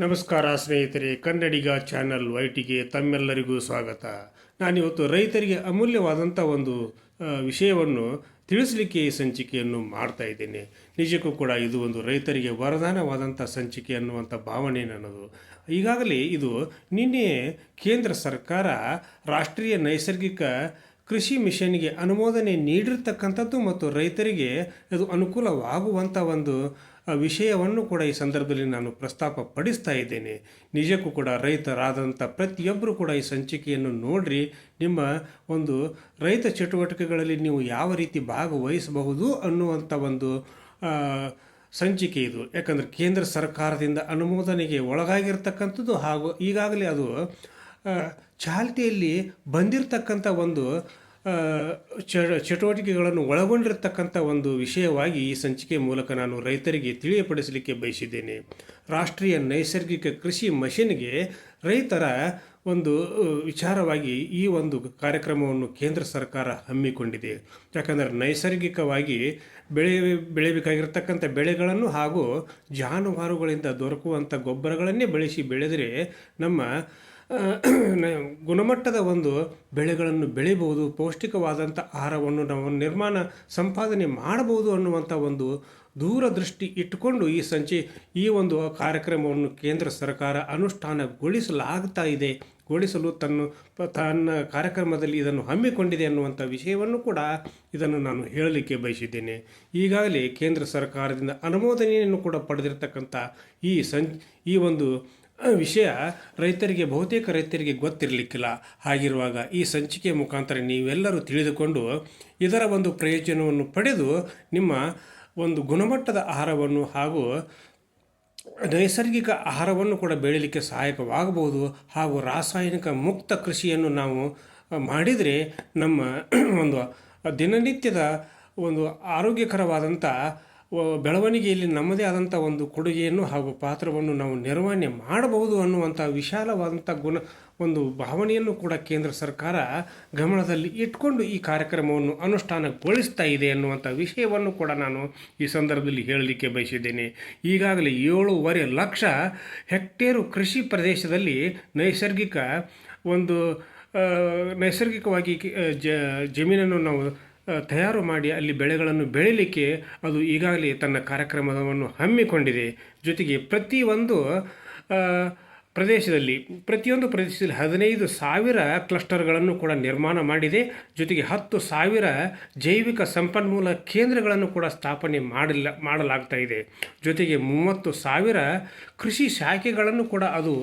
ನಮಸ್ಕಾರ ಸ್ನೇಹಿತರೆ, ಕನ್ನಡಿಗ ಚಾನಲ್ ವೈಟಿಗೆ ತಮ್ಮೆಲ್ಲರಿಗೂ ಸ್ವಾಗತ. ನಾನಿವತ್ತು ರೈತರಿಗೆ ಅಮೂಲ್ಯವಾದಂಥ ಒಂದು ವಿಷಯವನ್ನು ತಿಳಿಸಲಿಕ್ಕೆ ಈ ಸಂಚಿಕೆಯನ್ನು ಮಾಡ್ತಾ ಇದ್ದೇನೆ. ನಿಜಕ್ಕೂ ಕೂಡ ಇದು ಒಂದು ರೈತರಿಗೆ ವರದಾನವಾದಂಥ ಸಂಚಿಕೆ ಅನ್ನುವಂಥ ಭಾವನೆ ನನ್ನದು. ಈಗಾಗಲೇ ಇದು ನಿನ್ನೆ ಕೇಂದ್ರ ಸರ್ಕಾರ ರಾಷ್ಟ್ರೀಯ ನೈಸರ್ಗಿಕ ಕೃಷಿ ಮಿಷನ್ಗೆ ಅನುಮೋದನೆ ನೀಡಿರ್ತಕ್ಕಂಥದ್ದು ಮತ್ತು ರೈತರಿಗೆ ಅದು ಅನುಕೂಲವಾಗುವಂಥ ಒಂದು ವಿಷಯವನ್ನು ಕೂಡ ಈ ಸಂದರ್ಭದಲ್ಲಿ ನಾನು ಪ್ರಸ್ತಾಪ ಪಡಿಸ್ತಾ ಇದ್ದೇನೆ. ನಿಜಕ್ಕೂ ಕೂಡ ರೈತರಾದಂಥ ಪ್ರತಿಯೊಬ್ಬರು ಕೂಡ ಈ ಸಂಚಿಕೆಯನ್ನು ನೋಡ್ರಿ. ನಿಮ್ಮ ಒಂದು ರೈತ ಚಟುವಟಿಕೆಗಳಲ್ಲಿ ನೀವು ಯಾವ ರೀತಿ ಭಾಗವಹಿಸಬಹುದು ಅನ್ನುವಂಥ ಒಂದು ಸಂಚಿಕೆ ಇದು. ಯಾಕಂದರೆ ಕೇಂದ್ರ ಸರ್ಕಾರದಿಂದ ಅನುಮೋದನೆಗೆ ಒಳಗಾಗಿರ್ತಕ್ಕಂಥದ್ದು ಹಾಗೂ ಈಗಾಗಲೇ ಅದು ಚಾಲ್ತಿಯಲ್ಲಿ ಬಂದಿರತಕ್ಕಂಥ ಒಂದು ಚಟುವಟಿಕೆಗಳನ್ನು ಒಳಗೊಂಡಿರತಕ್ಕಂಥ ಒಂದು ವಿಷಯವಾಗಿ ಈ ಸಂಚಿಕೆ ಮೂಲಕ ನಾನು ರೈತರಿಗೆ ತಿಳಿಯಪಡಿಸಲಿಕ್ಕೆ ಬಯಸಿದ್ದೇನೆ. ರಾಷ್ಟ್ರೀಯ ನೈಸರ್ಗಿಕ ಕೃಷಿ ಮಿಷನ್ಗೆ ರೈತರ ಒಂದು ವಿಚಾರವಾಗಿ ಈ ಒಂದು ಕಾರ್ಯಕ್ರಮವನ್ನು ಕೇಂದ್ರ ಸರ್ಕಾರ ಹಮ್ಮಿಕೊಂಡಿದೆ. ಯಾಕಂದರೆ ನೈಸರ್ಗಿಕವಾಗಿ ಬೆಳೆಯಬೇಕಾಗಿರ್ತಕ್ಕಂಥ ಬೆಳೆಗಳನ್ನು ಹಾಗೂ ಜಾನುವಾರುಗಳಿಂದ ದೊರಕುವಂಥ ಗೊಬ್ಬರಗಳನ್ನೇ ಬೆಳೆದರೆ ನಮ್ಮ ಗುಣಮಟ್ಟದ ಒಂದು ಬೆಳೆಗಳನ್ನು ಬೆಳಿಬಹುದು, ಪೌಷ್ಟಿಕವಾದಂಥ ಆಹಾರವನ್ನು ನಾವು ಸಂಪಾದನೆ ಮಾಡಬಹುದು ಅನ್ನುವಂಥ ಒಂದು ದೂರದೃಷ್ಟಿ ಇಟ್ಟುಕೊಂಡು ಈ ಒಂದು ಕಾರ್ಯಕ್ರಮವನ್ನು ಕೇಂದ್ರ ಸರ್ಕಾರ ಗೊಳಿಸಲು ತನ್ನ ಕಾರ್ಯಕ್ರಮದಲ್ಲಿ ಇದನ್ನು ಹಮ್ಮಿಕೊಂಡಿದೆ ಅನ್ನುವಂಥ ವಿಷಯವನ್ನು ಕೂಡ ಇದನ್ನು ನಾನು ಹೇಳಲಿಕ್ಕೆ ಈಗಾಗಲೇ ಕೇಂದ್ರ ಸರ್ಕಾರದಿಂದ ಅನುಮೋದನೆಯನ್ನು ಕೂಡ ಪಡೆದಿರತಕ್ಕಂಥ ಈ ಒಂದು ವಿಷಯ ಬಹುತೇಕ ರೈತರಿಗೆ ಗೊತ್ತಿರಲಿಕ್ಕಿಲ್ಲ. ಹಾಗಿರುವಾಗ ಈ ಸಂಚಿಕೆ ಮುಖಾಂತರ ನೀವೆಲ್ಲರೂ ತಿಳಿದುಕೊಂಡು ಇದರ ಒಂದು ಪ್ರಯೋಜನವನ್ನು ಪಡೆದು ನಿಮ್ಮ ಒಂದು ಗುಣಮಟ್ಟದ ಆಹಾರವನ್ನು ಹಾಗೂ ನೈಸರ್ಗಿಕ ಆಹಾರವನ್ನು ಕೂಡ ಬೆಳೀಲಿಕ್ಕೆ ಸಹಾಯಕವಾಗಬಹುದು. ಹಾಗೂ ರಾಸಾಯನಿಕ ಮುಕ್ತ ಕೃಷಿಯನ್ನು ನಾವು ಮಾಡಿದರೆ ನಮ್ಮ ಒಂದು ದಿನನಿತ್ಯದ ಒಂದು ಆರೋಗ್ಯಕರವಾದಂಥ ಬೆಳವಣಿಗೆಯಲ್ಲಿ ನಮ್ಮದೇ ಆದಂಥ ಒಂದು ಕೊಡುಗೆಯನ್ನು ಹಾಗೂ ಪಾತ್ರವನ್ನು ನಾವು ನಿರ್ವಹಣೆ ಮಾಡಬಹುದು ಅನ್ನುವಂಥ ವಿಶಾಲವಾದಂಥ ಒಂದು ಭಾವನೆಯನ್ನು ಕೂಡ ಕೇಂದ್ರ ಸರ್ಕಾರ ಗಮನದಲ್ಲಿ ಇಟ್ಕೊಂಡು ಈ ಕಾರ್ಯಕ್ರಮವನ್ನು ಅನುಷ್ಠಾನಗೊಳಿಸ್ತಾ ಇದೆ ಅನ್ನುವಂಥ ವಿಷಯವನ್ನು ಕೂಡ ನಾನು ಈ ಸಂದರ್ಭದಲ್ಲಿ ಹೇಳಲಿಕ್ಕೆ ಬಯಸಿದ್ದೇನೆ. ಈಗಾಗಲೇ 7.5 ಲಕ್ಷ ಹೆಕ್ಟೇರು ಕೃಷಿ ಪ್ರದೇಶದಲ್ಲಿ ನೈಸರ್ಗಿಕವಾಗಿ ಜಮೀನನ್ನು ನಾವು ತಯಾರು ಮಾಡಿ ಅಲ್ಲಿ ಬೆಳೆಗಳನ್ನು ಬೆಳೀಲಿಕ್ಕೆ ಅದು ಈಗಾಗಲೇ ತನ್ನ ಕಾರ್ಯಕ್ರಮವನ್ನು ಹಮ್ಮಿಕೊಂಡಿದೆ. ಜೊತೆಗೆ ಪ್ರತಿಯೊಂದು ಪ್ರದೇಶದಲ್ಲಿ 15,000 ಕ್ಲಸ್ಟರ್ಗಳನ್ನು ಕೂಡ ನಿರ್ಮಾಣ ಮಾಡಿದೆ. ಜೊತೆಗೆ 10,000 ಜೈವಿಕ ಸಂಪನ್ಮೂಲ ಕೇಂದ್ರಗಳನ್ನು ಕೂಡ ಸ್ಥಾಪನೆ ಮಾಡಲಾಗ್ತಾ ಇದೆ. ಜೊತೆಗೆ 30,000 ಕೃಷಿ ಶಾಖೆಗಳನ್ನು ಕೂಡ ಅದು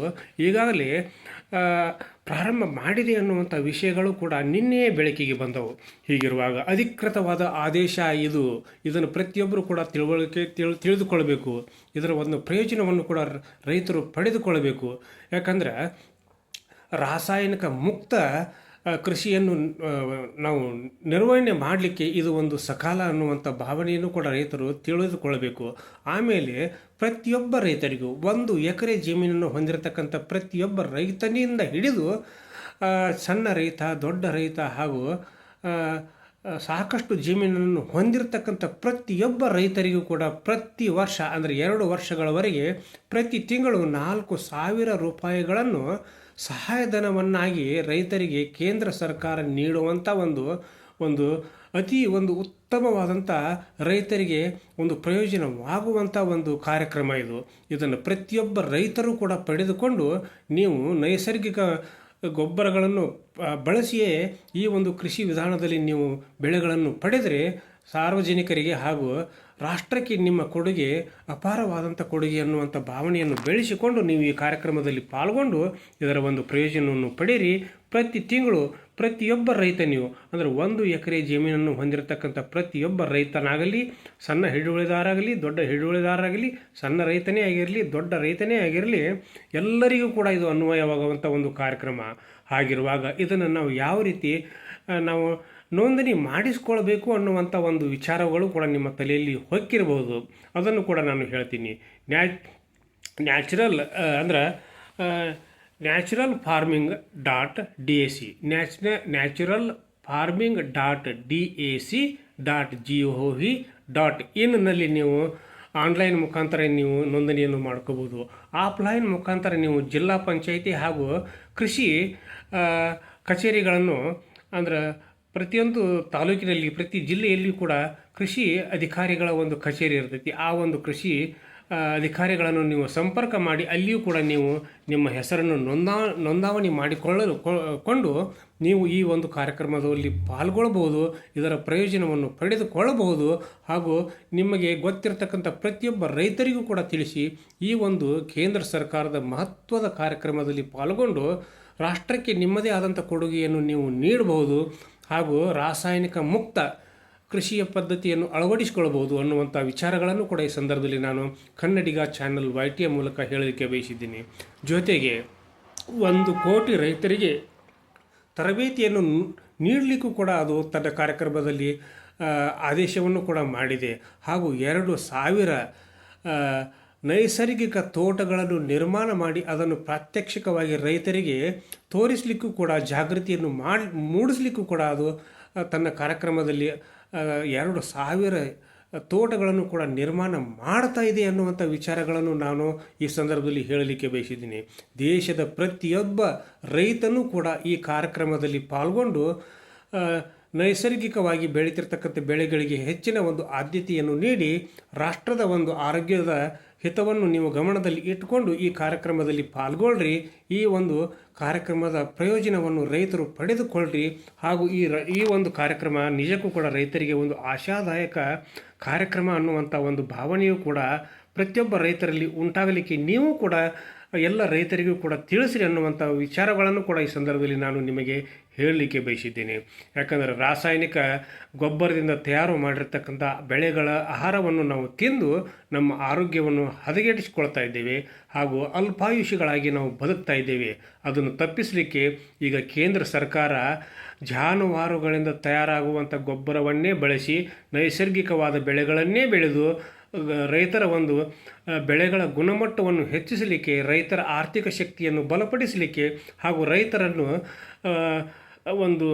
ಈಗಾಗಲೇ ಪ್ರಾರಂಭ ಮಾಡಿದೆ ಅನ್ನುವಂಥ ವಿಷಯಗಳು ಕೂಡ ನಿನ್ನೆಯೇ ಬೆಳಕಿಗೆ ಬಂದವು. ಹೀಗಿರುವಾಗ ಅಧಿಕೃತವಾದ ಆದೇಶ ಇದನ್ನು ಪ್ರತಿಯೊಬ್ಬರು ಕೂಡ ತಿಳಿದುಕೊಳ್ಬೇಕು. ಇದರ ಒಂದು ಪ್ರಯೋಜನವನ್ನು ಕೂಡ ರೈತರು ಪಡೆದುಕೊಳ್ಳಬೇಕು. ಯಾಕಂದರೆ ರಾಸಾಯನಿಕ ಮುಕ್ತ ಕೃಷಿಯನ್ನು ನಾವು ನಿರ್ವಹಣೆ ಮಾಡಲಿಕ್ಕೆ ಇದು ಒಂದು ಸಕಾಲ ಅನ್ನುವಂಥ ಭಾವನೆಯನ್ನು ಕೂಡ ರೈತರು ತಿಳಿದುಕೊಳ್ಳಬೇಕು. ಆಮೇಲೆ ಪ್ರತಿಯೊಬ್ಬ ರೈತರಿಗೂ 1 ಎಕರೆ ಜಮೀನನ್ನು ಹೊಂದಿರತಕ್ಕಂಥ ಪ್ರತಿಯೊಬ್ಬ ರೈತನಿಂದ ಹಿಡಿದು ಸಣ್ಣ ರೈತ, ದೊಡ್ಡ ರೈತ ಹಾಗೂ ಸಾಕಷ್ಟು ಜಮೀನನ್ನು ಹೊಂದಿರತಕ್ಕಂಥ ಪ್ರತಿಯೊಬ್ಬ ರೈತರಿಗೂ ಕೂಡ ಪ್ರತಿ ವರ್ಷ ಅಂದರೆ 2 ವರ್ಷಗಳವರೆಗೆ ಪ್ರತಿ ತಿಂಗಳು 4,000 ರೂಪಾಯಿಗಳನ್ನು ಸಹಾಯಧನವನ್ನಾಗಿ ರೈತರಿಗೆ ಕೇಂದ್ರ ಸರ್ಕಾರ ನೀಡುವಂಥ ಒಂದು ಉತ್ತಮವಾದಂಥ ರೈತರಿಗೆ ಒಂದು ಪ್ರಯೋಜನವಾಗುವಂಥ ಒಂದು ಕಾರ್ಯಕ್ರಮ ಇದು. ಇದನ್ನು ಪ್ರತಿಯೊಬ್ಬ ರೈತರು ಕೂಡ ಪಡೆದುಕೊಂಡು ನೀವು ನೈಸರ್ಗಿಕ ಗೊಬ್ಬರಗಳನ್ನು ಬಳಸಿಯೇ ಈ ಒಂದು ಕೃಷಿ ವಿಧಾನದಲ್ಲಿ ನೀವು ಬೆಳೆಗಳನ್ನು ಪಡೆದರೆ ಸಾರ್ವಜನಿಕರಿಗೆ ಹಾಗೂ ರಾಷ್ಟ್ರಕ್ಕೆ ನಿಮ್ಮ ಕೊಡುಗೆ ಅಪಾರವಾದಂಥ ಕೊಡುಗೆ ಅನ್ನುವಂಥ ಭಾವನೆಯನ್ನು ಬೆಳೆಸಿಕೊಂಡು ನೀವು ಈ ಕಾರ್ಯಕ್ರಮದಲ್ಲಿ ಪಾಲ್ಗೊಂಡು ಇದರ ಒಂದು ಪ್ರಯೋಜನವನ್ನು ಪಡೆಯಿರಿ. ಪ್ರತಿ ತಿಂಗಳು ಪ್ರತಿಯೊಬ್ಬ ರೈತ ನೀವು ಅಂದರೆ 1 ಎಕರೆ ಜಮೀನನ್ನು ಹೊಂದಿರತಕ್ಕಂಥ ಪ್ರತಿಯೊಬ್ಬ ರೈತನಾಗಲಿ, ಸಣ್ಣ ಹಿಡುವಳಿದಾರಾಗಲಿ, ದೊಡ್ಡ ಹಿಡುವಳಿದಾರರಾಗಲಿ, ಸಣ್ಣ ರೈತನೇ ಆಗಿರಲಿ, ದೊಡ್ಡ ರೈತನೇ ಆಗಿರಲಿ, ಎಲ್ಲರಿಗೂ ಕೂಡ ಇದು ಅನ್ವಯವಾಗುವಂಥ ಒಂದು ಕಾರ್ಯಕ್ರಮ. ಹಾಗಿರುವಾಗ ಇದನ್ನು ನಾವು ಯಾವ ರೀತಿ ನಾವು ನೋಂದಣಿ ಮಾಡಿಸ್ಕೊಳ್ಬೇಕು ಅನ್ನುವಂಥ ಒಂದು ವಿಚಾರಗಳು ಕೂಡ ನಿಮ್ಮ ತಲೆಯಲ್ಲಿ ಹೊಕ್ಕಿರಬಹುದು. ಅದನ್ನು ಕೂಡ ನಾನು ಹೇಳ್ತೀನಿ. naturalfarming.dac ನ್ಯಾಚುರಲ್ farming.dac.gov.in ನಲ್ಲಿ ನೀವು ಆನ್ಲೈನ್ ಮುಖಾಂತರ ನೀವು ನೋಂದಣಿಯನ್ನು ಮಾಡ್ಕೋಬೋದು. ಆಫ್ಲೈನ್ ಮುಖಾಂತರ ನೀವು ಜಿಲ್ಲಾ ಪಂಚಾಯಿತಿ ಹಾಗೂ ಕೃಷಿ ಆ, ಕಚೇರಿಗಳನ್ನು ಅಂದ್ರೆ ಪ್ರತಿಯೊಂದು ತಾಲೂಕಿನಲ್ಲಿ ಪ್ರತಿ ಜಿಲ್ಲೆಯಲ್ಲಿ ಕೂಡ ಕೃಷಿ ಅಧಿಕಾರಿಗಳ ಒಂದು ಕಚೇರಿ ಇರ್ತೈತಿ. ಆ ಒಂದು ಕೃಷಿ ಅಧಿಕಾರಿಗಳನ್ನು ನೀವು ಸಂಪರ್ಕ ಮಾಡಿ ಅಲ್ಲಿಯೂ ಕೂಡ ನೀವು ನಿಮ್ಮ ಹೆಸರನ್ನು ನೋಂದಾವಣಿ ಕೊಂಡು ನೀವು ಈ ಒಂದು ಕಾರ್ಯಕ್ರಮದಲ್ಲಿ ಪಾಲ್ಗೊಳ್ಳಬಹುದು. ಇದರ ಪ್ರಯೋಜನವನ್ನು ಪಡೆದುಕೊಳ್ಳಬಹುದು ಹಾಗೂ ನಿಮಗೆ ಗೊತ್ತಿರತಕ್ಕಂಥ ಪ್ರತಿಯೊಬ್ಬ ರೈತರಿಗೂ ಕೂಡ ತಿಳಿಸಿ ಈ ಒಂದು ಕೇಂದ್ರ ಸರ್ಕಾರದ ಮಹತ್ವದ ಕಾರ್ಯಕ್ರಮದಲ್ಲಿ ಪಾಲ್ಗೊಂಡು ರಾಷ್ಟ್ರಕ್ಕೆ ನಿಮ್ಮದೇ ಆದಂಥ ಕೊಡುಗೆಯನ್ನು ನೀವು ನೀಡಬಹುದು ಹಾಗೂ ರಾಸಾಯನಿಕ ಮುಕ್ತ ಕೃಷಿಯ ಪದ್ಧತಿಯನ್ನು ಅಳವಡಿಸಿಕೊಳ್ಳಬಹುದು ಅನ್ನುವಂಥ ವಿಚಾರಗಳನ್ನು ಕೂಡ ಈ ಸಂದರ್ಭದಲ್ಲಿ ನಾನು ಕನ್ನಡಿಗ ಚಾನಲ್ YT ಮೂಲಕ ಹೇಳಲಿಕ್ಕೆ ಬಯಸಿದ್ದೀನಿ. ಜೊತೆಗೆ 1 ಕೋಟಿ ರೈತರಿಗೆ ತರಬೇತಿಯನ್ನು ನೀಡಲಿಕ್ಕೂ ಕೂಡ ಅದು ತನ್ನ ಕಾರ್ಯಕ್ರಮದಲ್ಲಿ ಆದೇಶವನ್ನು ಕೂಡ ಮಾಡಿದೆ ಹಾಗೂ 2,000 ನೈಸರ್ಗಿಕ ತೋಟಗಳನ್ನು ನಿರ್ಮಾಣ ಮಾಡಿ ಅದನ್ನು ಪ್ರಾತ್ಯಕ್ಷಿಕವಾಗಿ ರೈತರಿಗೆ ತೋರಿಸಲಿಕ್ಕೂ ಕೂಡ ಜಾಗೃತಿಯನ್ನು ಮೂಡಿಸಲಿಕ್ಕೂ ಕೂಡ ಅದು ತನ್ನ ಕಾರ್ಯಕ್ರಮದಲ್ಲಿ 2,000 ತೋಟಗಳನ್ನು ಕೂಡ ನಿರ್ಮಾಣ ಮಾಡ್ತಾ ಇದೆ ಅನ್ನುವಂಥ ವಿಚಾರಗಳನ್ನು ನಾನು ಈ ಸಂದರ್ಭದಲ್ಲಿ ಹೇಳಲಿಕ್ಕೆ ಬಯಸಿದ್ದೀನಿ. ದೇಶದ ಪ್ರತಿಯೊಬ್ಬ ರೈತನೂ ಕೂಡ ಈ ಕಾರ್ಯಕ್ರಮದಲ್ಲಿ ಪಾಲ್ಗೊಂಡು ನೈಸರ್ಗಿಕವಾಗಿ ಬೆಳೀತಿರ್ತಕ್ಕಂಥ ಬೆಳೆಗಳಿಗೆ ಹೆಚ್ಚಿನ ಒಂದು ಆದ್ಯತೆಯನ್ನು ನೀಡಿ ರಾಷ್ಟ್ರದ ಒಂದು ಆರೋಗ್ಯದ ಹಿತವನ್ನು ನೀವು ಗಮನದಲ್ಲಿ ಇಟ್ಟುಕೊಂಡು ಈ ಕಾರ್ಯಕ್ರಮದಲ್ಲಿ ಪಾಲ್ಗೊಳ್ಳ್ರಿ. ಈ ಒಂದು ಕಾರ್ಯಕ್ರಮದ ಪ್ರಯೋಜನವನ್ನು ರೈತರು ಪಡೆದುಕೊಳ್ಳ್ರಿ ಹಾಗೂ ಈ ಒಂದು ಕಾರ್ಯಕ್ರಮ ನಿಜಕ್ಕೂ ಕೂಡ ರೈತರಿಗೆ ಒಂದು ಆಶಾದಾಯಕ ಕಾರ್ಯಕ್ರಮ ಅನ್ನುವಂಥ ಒಂದು ಭಾವನೆಯೂ ಕೂಡ ಪ್ರತಿಯೊಬ್ಬ ರೈತರಲ್ಲಿ ಉಂಟಾಗಲಿಕ್ಕೆ ನೀವು ಕೂಡ ಎಲ್ಲ ರೈತರಿಗೂ ಕೂಡ ತಿಳಿಸ್ರಿ ಅನ್ನುವಂಥ ವಿಚಾರಗಳನ್ನು ಕೂಡ ಈ ಸಂದರ್ಭದಲ್ಲಿ ನಾನು ನಿಮಗೆ ಹೇಳಲಿಕ್ಕೆ ಬಯಸಿದ್ದೇನೆ. ಯಾಕಂದರೆ ರಾಸಾಯನಿಕ ಗೊಬ್ಬರದಿಂದ ತಯಾರು ಮಾಡಿರ್ತಕ್ಕಂಥ ಬೆಳೆಗಳ ಆಹಾರವನ್ನು ನಾವು ತಿಂದು ನಮ್ಮ ಆರೋಗ್ಯವನ್ನು ಹದಗೆಡಿಸಿಕೊಳ್ತಾ ಇದ್ದೇವೆ ಹಾಗೂ ಅಲ್ಪಾಯುಷಿಗಳಾಗಿ ನಾವು ಬದುಕ್ತಾ ಇದ್ದೇವೆ. ಅದನ್ನು ತಪ್ಪಿಸಲಿಕ್ಕೆ ಈಗ ಕೇಂದ್ರ ಸರ್ಕಾರ ಜಾನುವಾರುಗಳಿಂದ ತಯಾರಾಗುವಂಥ ಗೊಬ್ಬರವನ್ನೇ ಬಳಸಿ ನೈಸರ್ಗಿಕವಾದ ಬೆಳೆಗಳನ್ನೇ ಬೆಳೆದು ರೈತರ ಒಂದು ಬೆಳೆಗಳ ಗುಣಮಟ್ಟವನ್ನು ಹೆಚ್ಚಿಸಲಿಕ್ಕೆ, ರೈತರ ಆರ್ಥಿಕ ಶಕ್ತಿಯನ್ನು ಬಲಪಡಿಸಲಿಕ್ಕೆ ಹಾಗೂ ರೈತರನ್ನು ಒಂದು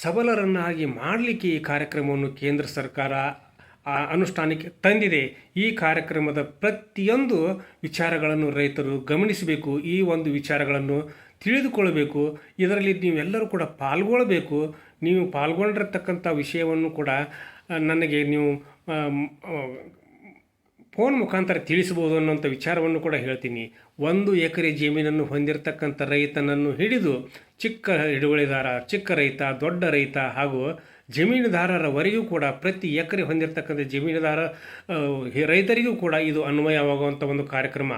ಸಬಲರನ್ನಾಗಿ ಮಾಡಲಿಕ್ಕೆ ಈ ಕಾರ್ಯಕ್ರಮವನ್ನು ಕೇಂದ್ರ ಸರ್ಕಾರ ಅನುಷ್ಠಾನಕ್ಕೆ ತಂದಿದೆ. ಈ ಕಾರ್ಯಕ್ರಮದ ಪ್ರತಿಯೊಂದು ವಿಚಾರಗಳನ್ನು ರೈತರು ಗಮನಿಸಬೇಕು, ಈ ಒಂದು ವಿಚಾರಗಳನ್ನು ತಿಳಿದುಕೊಳ್ಳಬೇಕು. ಇದರಲ್ಲಿ ನೀವೆಲ್ಲರೂ ಕೂಡ ಪಾಲ್ಗೊಳ್ಳಬೇಕು. ನೀವು ಪಾಲ್ಗೊಂಡಿರ್ತಕ್ಕಂಥ ವಿಷಯವನ್ನು ಕೂಡ ನನಗೆ ನೀವು ಫೋನ್ ಮುಖಾಂತರ ತಿಳಿಸ್ಬೋದು ಅನ್ನೋಂಥ ವಿಚಾರವನ್ನು ಕೂಡ ಹೇಳ್ತೀನಿ. 1 ಎಕರೆ ಜಮೀನನ್ನು ಹೊಂದಿರತಕ್ಕಂಥ ರೈತನನ್ನು ಹಿಡಿದು ಚಿಕ್ಕ ಹಿಡುವಳಿದಾರ, ಚಿಕ್ಕ ರೈತ, ದೊಡ್ಡ ರೈತ ಹಾಗೂ ಜಮೀನುದಾರರವರೆಗೂ ಕೂಡ ಪ್ರತಿ ಎಕರೆ ಹೊಂದಿರತಕ್ಕಂಥ ರೈತರಿಗೂ ಕೂಡ ಇದು ಅನ್ವಯವಾಗುವಂಥ ಒಂದು ಕಾರ್ಯಕ್ರಮ.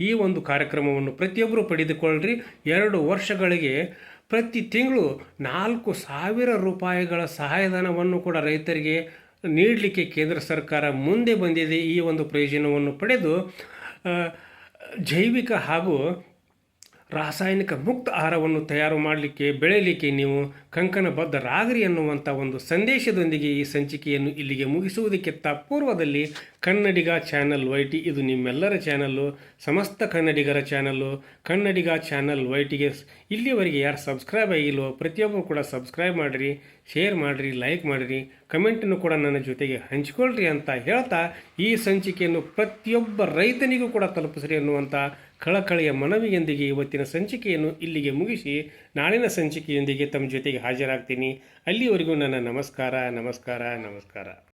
ಈ ಒಂದು ಕಾರ್ಯಕ್ರಮವನ್ನು ಪ್ರತಿಯೊಬ್ಬರು ಪಡೆದುಕೊಳ್ಳ್ರಿ. 2 ವರ್ಷಗಳಿಗೆ ಪ್ರತಿ ತಿಂಗಳು 4,000 ರೂಪಾಯಿಗಳ ಸಹಾಯಧನವನ್ನು ಕೂಡ ರೈತರಿಗೆ ನೀಡಲಿಕ್ಕೆ ಕೇಂದ್ರ ಸರ್ಕಾರ ಮುಂದೆ ಬಂದಿದೆ. ಈ ಒಂದು ಪ್ರಯೋಜನವನ್ನು ಪಡೆದು ಜೈವಿಕ ಹಾಗೂ ರಾಸಾಯನಿಕ ಮುಕ್ತ ಆಹಾರವನ್ನು ತಯಾರು ಮಾಡಲಿಕ್ಕೆ, ಬೆಳೆಯಲಿಕ್ಕೆ ನೀವು ಕಂಕಣಬದ್ಧರಾಗ್ರಿ ಅನ್ನುವಂಥ ಒಂದು ಸಂದೇಶದೊಂದಿಗೆ ಈ ಸಂಚಿಕೆಯನ್ನು ಇಲ್ಲಿಗೆ ಮುಗಿಸುವುದಕ್ಕೆ ಪೂರ್ವದಲ್ಲಿ ಕನ್ನಡಿಗ ಚಾನಲ್ YT ಇದು ನಿಮ್ಮೆಲ್ಲರ ಚಾನಲ್ಲು, ಸಮಸ್ತ ಕನ್ನಡಿಗರ ಚಾನಲ್ಲು. ಕನ್ನಡಿಗ ಚಾನಲ್ YTಗೆ ಇಲ್ಲಿವರೆಗೆ ಯಾರು ಸಬ್ಸ್ಕ್ರೈಬ್ ಆಗಿಲ್ವೋ ಪ್ರತಿಯೊಬ್ಬರು ಕೂಡ ಸಬ್ಸ್ಕ್ರೈಬ್ ಮಾಡಿರಿ, ಶೇರ್ ಮಾಡಿರಿ, ಲೈಕ್ ಮಾಡಿರಿ, ಕಮೆಂಟನ್ನು ಕೂಡ ನನ್ನ ಜೊತೆಗೆ ಹಂಚಿಕೊಳ್ಳ್ರಿ ಅಂತ ಹೇಳ್ತಾ ಈ ಸಂಚಿಕೆಯನ್ನು ಪ್ರತಿಯೊಬ್ಬ ರೈತನಿಗೂ ಕೂಡ ತಲುಪಿಸ್ರಿ ಅನ್ನುವಂಥ ಕಳಕಳಿಯ ಮನವಿಯೊಂದಿಗೆ ಇವತ್ತಿನ ಸಂಚಿಕೆಯನ್ನು ಇಲ್ಲಿಗೆ ಮುಗಿಸಿ ನಾಳಿನ ಸಂಚಿಕೆಯೊಂದಿಗೆ ತಮ್ಮ ಜೊತೆಗೆ ಹಾಜರಾಗ್ತೀನಿ. ಅಲ್ಲಿವರೆಗೂ ನನ್ನ ನಮಸ್ಕಾರ.